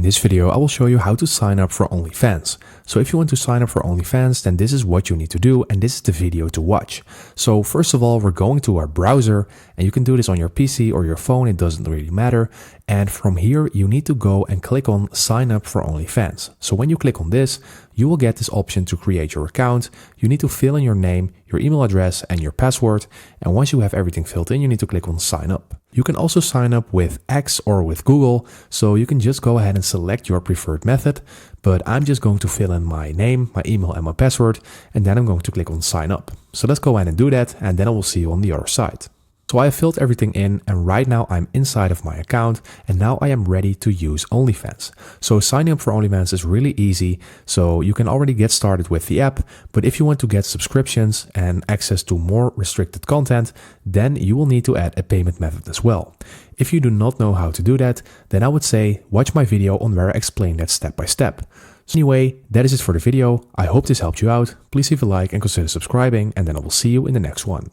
In this video, I will show you how to sign up for OnlyFans. So if you want to sign up for OnlyFans, then this is what you need to do, and this is the video to watch. So first of all, we're going to our browser, and you can do this on your PC or your phone, it doesn't really matter. And from here, you need to go and click on sign up for OnlyFans. So when you click on this, you will get this option to create your account. You need to fill in your name, your email address, and your password. And once you have everything filled in, you need to click on sign up. You can also sign up with X or with Google, so you can just go ahead and select your preferred method, but I'm just going to fill in my name, my email, and my password, and then I'm going to click on sign up. So let's go ahead and do that, and then I will see you on the other side. So I have filled everything in, and right now I'm inside of my account, and now I am ready to use OnlyFans. So signing up for OnlyFans is really easy, so you can already get started with the app, but if you want to get subscriptions and access to more restricted content, then you will need to add a payment method as well. If you do not know how to do that, then I would say watch my video on where I explain that step by step. So anyway, that is it for the video. I hope this helped you out. Please leave a like and consider subscribing, and then I will see you in the next one.